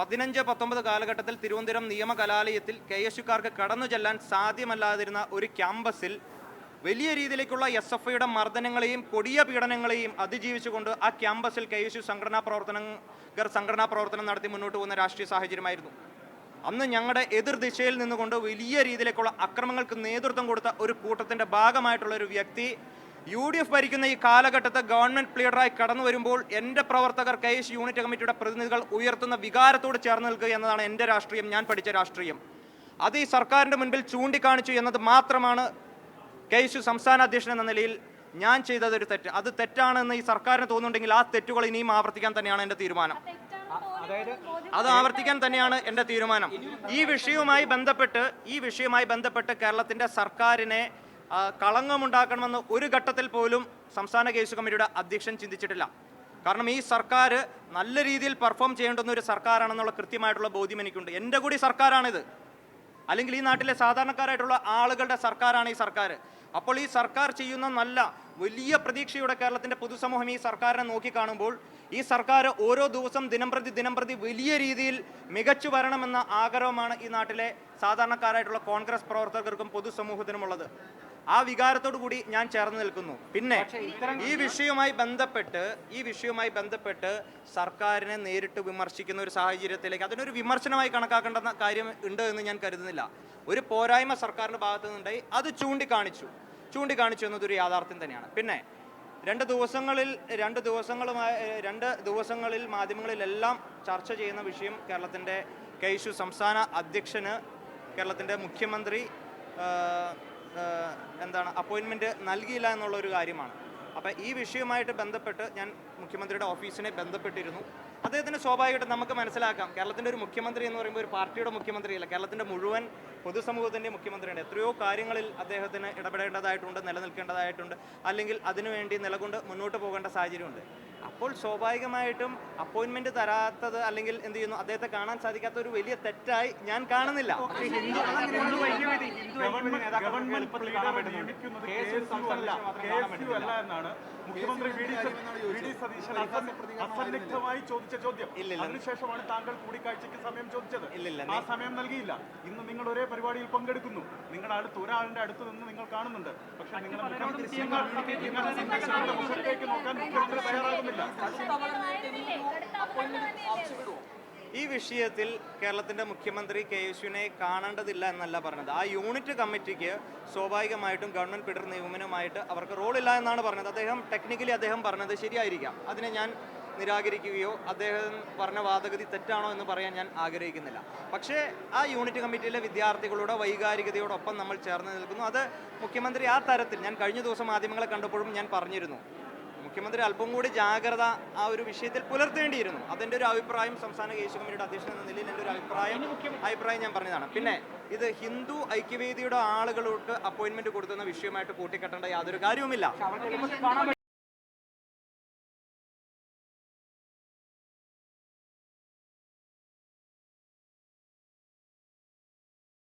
15-19 കാലഘട്ടത്തിൽ തിരുവനന്തപുരം നിയമ കലാലയത്തിൽ KSUക്കാർക്ക് കടന്നു ചെല്ലാൻ സാധ്യമല്ലാതിരുന്ന ഒരു ക്യാമ്പസിൽ വലിയ രീതിയിലേക്കുള്ള SFIയുടെ മർദ്ദനങ്ങളെയും കൊടിയ പീഡനങ്ങളെയും അതിജീവിച്ചുകൊണ്ട് ആ ക്യാമ്പസിൽ KSU സംഘടനാ പ്രവർത്തനം നടത്തി മുന്നോട്ട് പോകുന്ന രാഷ്ട്രീയ സാഹചര്യമായിരുന്നു. അന്ന് ഞങ്ങളുടെ എതിർദിശയിൽ നിന്നുകൊണ്ട് വലിയ രീതിയിലേക്കുള്ള അക്രമങ്ങൾക്ക് നേതൃത്വം കൊടുത്ത ഒരു കൂട്ടത്തിൻ്റെ ഭാഗമായിട്ടുള്ള ഒരു വ്യക്തി UDF ഭരിക്കുന്ന ഈ കാലഘട്ടത്തെ ഗവൺമെൻറ് ലീഡറായി കടന്നു വരുമ്പോൾ എൻ്റെ പ്രവർത്തകർ KSU യൂണിറ്റ് കമ്മിറ്റിയുടെ പ്രതിനിധികൾ ഉയർത്തുന്ന വികാരത്തോട് ചേർന്ന് നിൽക്കുക എന്നതാണ് എൻ്റെ രാഷ്ട്രീയം, ഞാൻ പഠിച്ച രാഷ്ട്രീയം. അത് ഈ സർക്കാരിൻ്റെ മുൻപിൽ ചൂണ്ടിക്കാണിച്ചു എന്നത് മാത്രമാണ് KSU സംസ്ഥാന അധ്യക്ഷൻ എന്ന നിലയിൽ ഞാൻ ചെയ്തതൊരു തെറ്റ്. അത് തെറ്റാണെന്ന് ഈ സർക്കാരിന് തോന്നുന്നുണ്ടെങ്കിൽ ആ തെറ്റുകൾ ഇനിയും ആവർത്തിക്കാൻ തന്നെയാണ് എൻ്റെ തീരുമാനം. അത് ആവർത്തിക്കാൻ തന്നെയാണ് എൻ്റെ തീരുമാനം. ഈ വിഷയവുമായി ബന്ധപ്പെട്ട് കേരളത്തിൻ്റെ സർക്കാരിനെ കളങ്കമുണ്ടാക്കണമെന്ന് ഒരു ഘട്ടത്തിൽ പോലും സംസ്ഥാന KSU കമ്മിറ്റിയുടെ അധ്യക്ഷൻ ചിന്തിച്ചിട്ടില്ല. കാരണം ഈ സർക്കാർ നല്ല രീതിയിൽ പെർഫോം ചെയ്യേണ്ടുന്ന ഒരു സർക്കാരാണെന്നുള്ള കൃത്യമായിട്ടുള്ള ബോധ്യം എനിക്കുണ്ട്. എൻ്റെ കൂടി സർക്കാരാണിത്, അല്ലെങ്കിൽ ഈ നാട്ടിലെ സാധാരണക്കാരായിട്ടുള്ള ആളുകളുടെ സർക്കാരാണ് ഈ സർക്കാർ. അപ്പോൾ ഈ സർക്കാർ ചെയ്യുന്ന നല്ല വലിയ പ്രതീക്ഷയുടെ കേരളത്തിൻ്റെ പൊതുസമൂഹം ഈ സർക്കാരിനെ നോക്കിക്കാണുമ്പോൾ ഈ സർക്കാർ ഓരോ ദിവസം ദിനംപ്രതി വലിയ രീതിയിൽ മികച്ചു വരണമെന്ന ആഗ്രഹമാണ് ഈ നാട്ടിലെ സാധാരണക്കാരായിട്ടുള്ള കോൺഗ്രസ് പ്രവർത്തകർക്കും പൊതുസമൂഹത്തിനുമുള്ളത്. ആ വികാരത്തോടു കൂടി ഞാൻ ചേർന്ന് നിൽക്കുന്നു. പിന്നെ ഈ വിഷയവുമായി ബന്ധപ്പെട്ട് സർക്കാരിനെ നേരിട്ട് വിമർശിക്കുന്ന ഒരു സാഹചര്യത്തിലേക്ക് അതിനൊരു വിമർശനമായി കണക്കാക്കേണ്ട കാര്യം ഉണ്ട് എന്ന് ഞാൻ കരുതുന്നില്ല. ഒരു പോരായ്മ സർക്കാരിൻ്റെ ഭാഗത്തു നിന്നുണ്ടായി, അത് ചൂണ്ടിക്കാണിച്ചു എന്നതൊരു യാഥാർത്ഥ്യം തന്നെയാണ്. പിന്നെ രണ്ട് ദിവസങ്ങളിൽ മാധ്യമങ്ങളിലെല്ലാം ചർച്ച ചെയ്യുന്ന വിഷയം കേരളത്തിൻ്റെ KSU സംസ്ഥാന അധ്യക്ഷന് കേരളത്തിൻ്റെ മുഖ്യമന്ത്രി അപ്പോയിൻമെൻറ്റ് നൽകിയില്ല എന്നുള്ളൊരു കാര്യമാണ്. അപ്പോൾ ഈ വിഷയവുമായിട്ട് ബന്ധപ്പെട്ട് ഞാൻ മുഖ്യമന്ത്രിയുടെ ഓഫീസിനെ ബന്ധപ്പെട്ടിരുന്നു. അദ്ദേഹത്തിന് സ്വാഭാവികമായിട്ടും നമുക്ക് മനസ്സിലാക്കാം, കേരളത്തിൻ്റെ ഒരു മുഖ്യമന്ത്രി എന്ന് പറയുമ്പോൾ ഒരു പാർട്ടിയുടെ മുഖ്യമന്ത്രിയല്ല, കേരളത്തിൻ്റെ മുഴുവൻ പൊതുസമൂഹത്തിൻ്റെ മുഖ്യമന്ത്രിയാണ്. എത്രയോ കാര്യങ്ങളിൽ അദ്ദേഹത്തിന് ഇടപെടേണ്ടതായിട്ടുണ്ട്, നിലനിൽക്കേണ്ടതായിട്ടുണ്ട്, അല്ലെങ്കിൽ അതിനുവേണ്ടി നിലകൊണ്ട് മുന്നോട്ട് പോകേണ്ട സാഹചര്യമുണ്ട്. അപ്പോൾ സ്വാഭാവികമായിട്ടും അപ്പോയിൻമെൻറ്റ് തരാത്തത് അല്ലെങ്കിൽ എന്ത് ചെയ്യുന്നു, അദ്ദേഹത്തെ കാണാൻ സാധിക്കാത്ത ഒരു വലിയ തെറ്റായി ഞാൻ കാണുന്നില്ല. മുഖ്യമന്ത്രി അസന്നിഗ്ധമായി ചോദിച്ച ചോദ്യം, അതിനുശേഷമാണ് താങ്കൾ കൂടിക്കാഴ്ചയ്ക്ക് സമയം ചോദിച്ചത്. ആ സമയം നൽകിയില്ല. ഇന്ന് നിങ്ങൾ ഒരേ പരിപാടിയിൽ പങ്കെടുക്കുന്നു, നിങ്ങളുടെ അടുത്ത് ഒരാളിന്റെ അടുത്ത് നിന്ന് നിങ്ങൾ കാണുന്നുണ്ട്, പക്ഷെ മുഖത്തേക്ക് നോക്കാൻ മുഖ്യമന്ത്രി തയ്യാറാകുന്നില്ല. ഈ വിഷയത്തിൽ കേരളത്തിൻ്റെ മുഖ്യമന്ത്രി KSUവിനെ കാണേണ്ടതില്ല എന്നല്ല പറഞ്ഞത്. ആ യൂണിറ്റ് കമ്മിറ്റിക്ക് സ്വാഭാവികമായിട്ടും ഗവൺമെൻറ് ഫെഡറൽ നിയമനമായിട്ട് അവർക്ക് റോളില്ല എന്നാണ് പറഞ്ഞത്. ടെക്നിക്കലി അദ്ദേഹം പറഞ്ഞത് ശരിയായിരിക്കാം, അതിനെ ഞാൻ നിരാകരിക്കുകയോ അദ്ദേഹം പറഞ്ഞ വാദഗതി തെറ്റാണോ എന്ന് പറയാൻ ഞാൻ ആഗ്രഹിക്കുന്നില്ല. പക്ഷേ ആ യൂണിറ്റ് കമ്മിറ്റിയിലെ വിദ്യാർത്ഥികളുടെ വൈകാരികതയോടൊപ്പം നമ്മൾ ചേർന്ന് നിൽക്കുന്നു. അത് മുഖ്യമന്ത്രി ആ തരത്തിൽ, ഞാൻ കഴിഞ്ഞ ദിവസം മാധ്യമങ്ങളെ കണ്ടപ്പോഴും ഞാൻ പറഞ്ഞിരുന്നു, മുഖ്യമന്ത്രി അല്പം കൂടി ജാഗ്രത ആ ഒരു വിഷയത്തിൽ പുലർത്തേണ്ടിയിരുന്നു. അതെൻ്റെ ഒരു അഭിപ്രായം, സംസ്ഥാന KSU കമ്മിറ്റിയുടെ അധ്യക്ഷൻ എന്ന നിലയിൽ എൻ്റെ ഒരു അഭിപ്രായം ഞാൻ പറഞ്ഞതാണ്. പിന്നെ ഇത് ഹിന്ദു ഐക്യവേദിയുടെ ആളുകൾക്ക് അപ്പോയിൻമെന്റ് കൊടുക്കുന്ന വിഷയമായിട്ട് കൂട്ടിക്കെട്ടേണ്ട യാതൊരു കാര്യവുമില്ല.